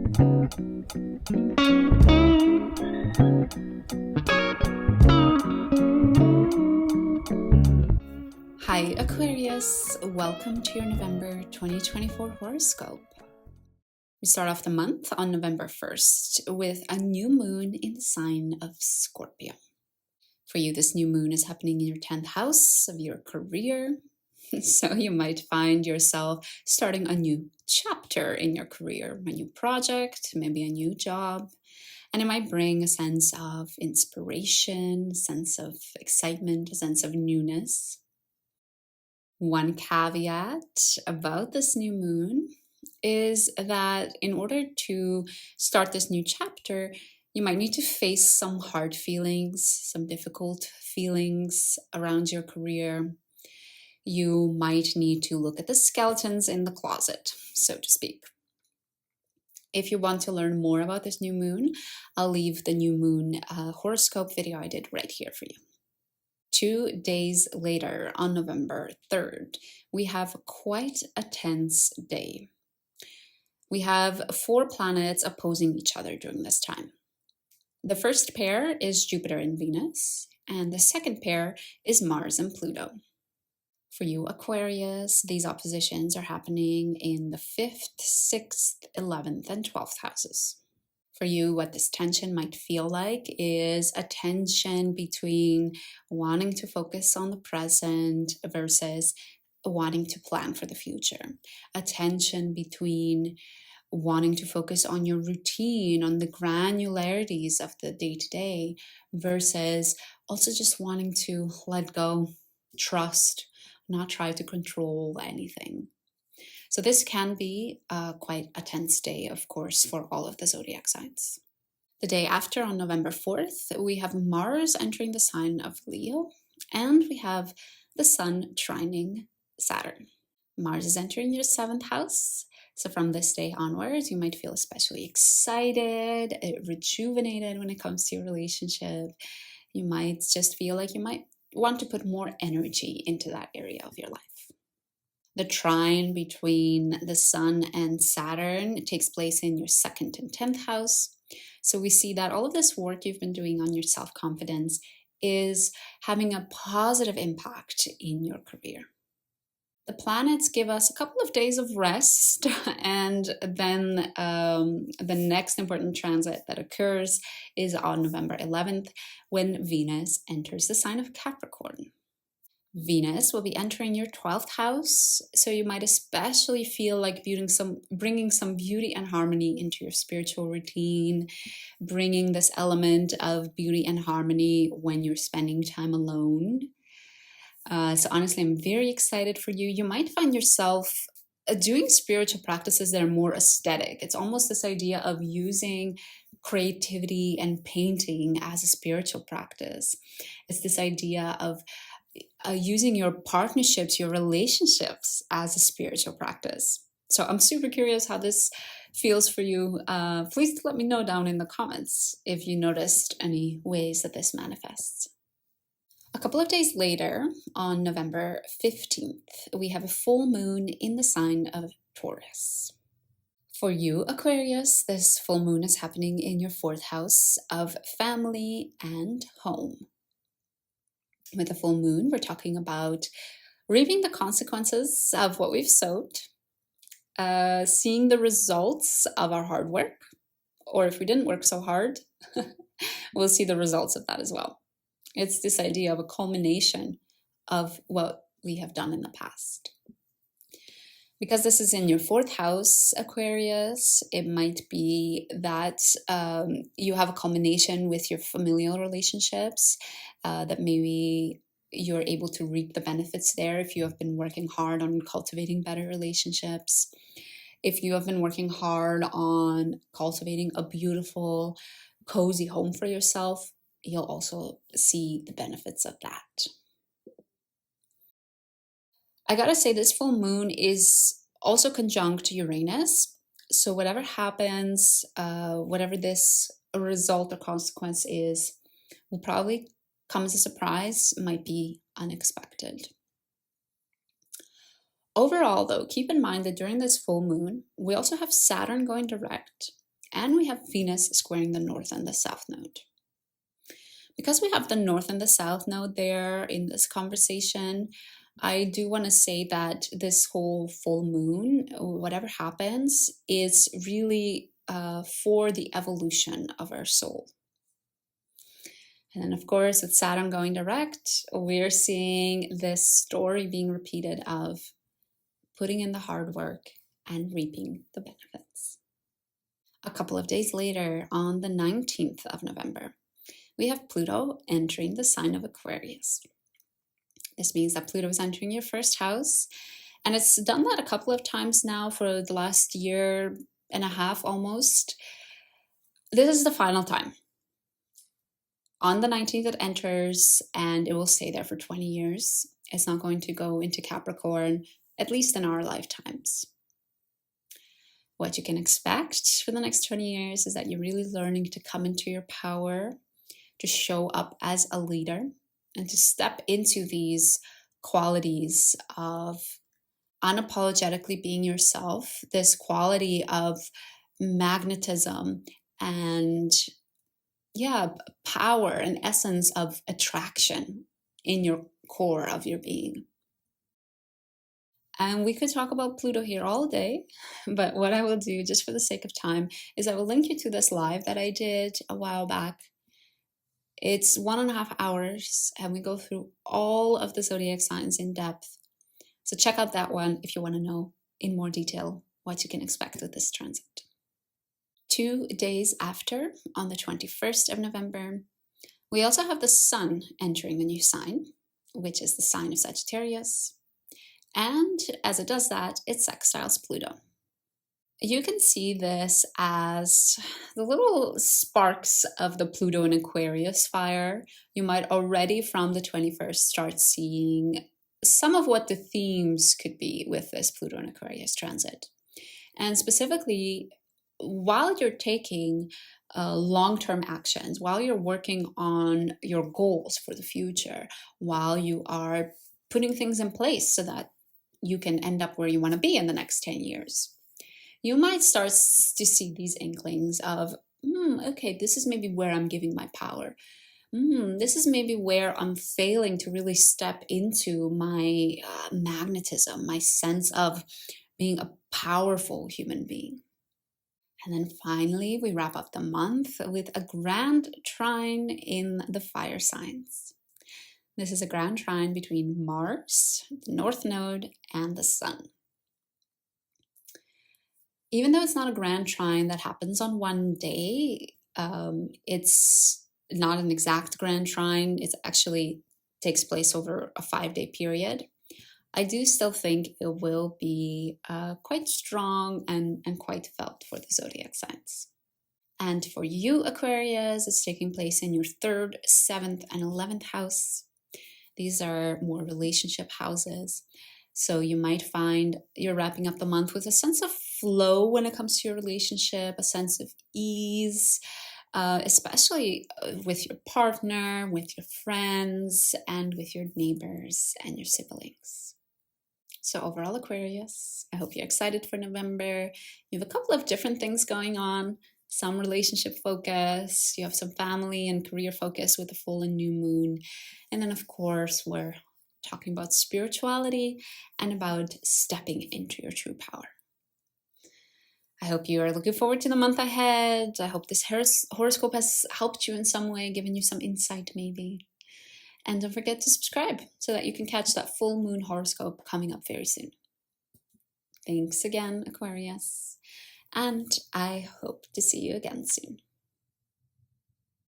Hi Aquarius, welcome to your November 2024 horoscope. We start off the month on November 1st with a new moon in the sign of Scorpio. For you, this new moon is happening in your 10th house of your career. So you might find yourself starting a new chapter in your career, a new project, maybe a new job. And it might bring a sense of inspiration, a sense of excitement, a sense of newness. One caveat about this new moon is that in order to start this new chapter, you might need to face some hard feelings, some difficult feelings around your career. You might need to look at the skeletons in the closet, so to speak. If you want to learn more about this new moon, I'll leave the new moon horoscope video I did right here for you. 2 days later, on November 3rd, we have quite a tense day. We have 4 planets opposing each other during this time. The first pair is Jupiter and Venus, and the second pair is Mars and Pluto. For you, Aquarius, these oppositions are happening in the 5th, 6th, 11th, and 12th houses. For you, what this tension might feel like is a tension between wanting to focus on the present versus wanting to plan for the future. A tension between wanting to focus on your routine, on the granularities of the day-to-day, versus also just wanting to let go, trust, not try to control anything. So this can be quite a tense day, of course, for all of the zodiac signs. The day after, on November 4th, we have Mars entering the sign of Leo, and we have the Sun trining Saturn. Mars is entering your 7th house. So from this day onwards, you might feel especially excited, rejuvenated when it comes to your relationship. You might just feel like you might want to put more energy into that area of your life. The trine between the Sun and Saturn takes place in your 2nd and 10th house. So we see that all of this work you've been doing on your self-confidence is having a positive impact in your career. The planets give us a couple of days of rest, and then the next important transit that occurs is on November 11th when Venus enters the sign of Capricorn. Venus will be entering your 12th house, so you might especially feel like bringing some beauty and harmony into your spiritual routine, bringing this element of beauty and harmony when you're spending time alone. So honestly, I'm very excited for you. You might find yourself doing spiritual practices that are more aesthetic. It's almost this idea of using creativity and painting as a spiritual practice. It's this idea of using your partnerships, your relationships as a spiritual practice. So I'm super curious how this feels for you. Please let me know down in the comments if you noticed any ways that this manifests. A couple of days later, on November 15th, we have a full moon in the sign of Taurus. For you, Aquarius, this full moon is happening in your 4th house of family and home. With a full moon, we're talking about reaping the consequences of what we've sowed, seeing the results of our hard work, or if we didn't work so hard, we'll see the results of that as well. It's this idea of a culmination of what we have done in the past. Because this is in your 4th house, Aquarius, it might be that you have a culmination with your familial relationships, that maybe you're able to reap the benefits there if you have been working hard on cultivating better relationships. If you have been working hard on cultivating a beautiful, cozy home for yourself, you'll also see the benefits of that. I gotta say, this full moon is also conjunct Uranus. So whatever happens, whatever this result or consequence is, will probably come as a surprise, might be unexpected. Overall, though, keep in mind that during this full moon, we also have Saturn going direct, And we have Venus squaring the North and the South node. Because we have the North and the South node there in this conversation, I do want to say that this whole full moon, whatever happens, is really for the evolution of our soul. And then, of course, with Saturn going direct, we're seeing this story being repeated of putting in the hard work and reaping the benefits. A couple of days later, on the 19th of November, we have Pluto entering the sign of Aquarius. This means that Pluto is entering your first house, and it's done that a couple of times now for the last year and a half almost. This is the final time. On the 19th it enters, and it will stay there for 20 years. It's not going to go into Capricorn, at least in our lifetimes. What you can expect for the next 20 years is that you're really learning to come into your power, to show up as a leader, and to step into these qualities of unapologetically being yourself, this quality of magnetism and power and essence of attraction in your core of your being. And we could talk about Pluto here all day, but what I will do, just for the sake of time, is I will link you to this live that I did a while back. It's 1.5 hours, and we go through all of the zodiac signs in depth. So check out that one if you want to know in more detail what you can expect with this transit. 2 days after, on the 21st of November, we also have the Sun entering a new sign, which is the sign of Sagittarius. And as it does that, it sextiles Pluto. You can see this as the little sparks of the Pluto and Aquarius fire. You might already from the 21st start seeing some of what the themes could be with this Pluto and Aquarius transit. And specifically, while you're taking long-term actions, while you're working on your goals for the future, while you are putting things in place so that you can end up where you want to be in the next 10 years, you might start to see these inklings of, okay, this is maybe where I'm giving my power. This is maybe where I'm failing to really step into my magnetism, my sense of being a powerful human being. And then finally, we wrap up the month with a grand trine in the fire signs. This is a grand trine between Mars, the North Node, and the Sun. Even though it's not a grand trine that happens on one day, it's not an exact grand trine. It actually takes place over a 5-day period. I do still think it will be quite strong and quite felt for the zodiac signs. And for you, Aquarius, it's taking place in your 3rd, 7th, and 11th house. These are more relationship houses. So you might find you're wrapping up the month with a sense of flow when it comes to your relationship, a sense of ease, especially with your partner, with your friends, and with your neighbors and your siblings. So overall, Aquarius, I hope you're excited for November. You have a couple of different things going on. Some relationship focus, you have some family and career focus with the full and new moon. And then, of course, we're talking about spirituality and about stepping into your true power. I hope you are looking forward to the month ahead. I hope this horoscope has helped you in some way, given you some insight maybe. And don't forget to subscribe so that you can catch that full moon horoscope coming up very soon. Thanks again, Aquarius. And I hope to see you again soon.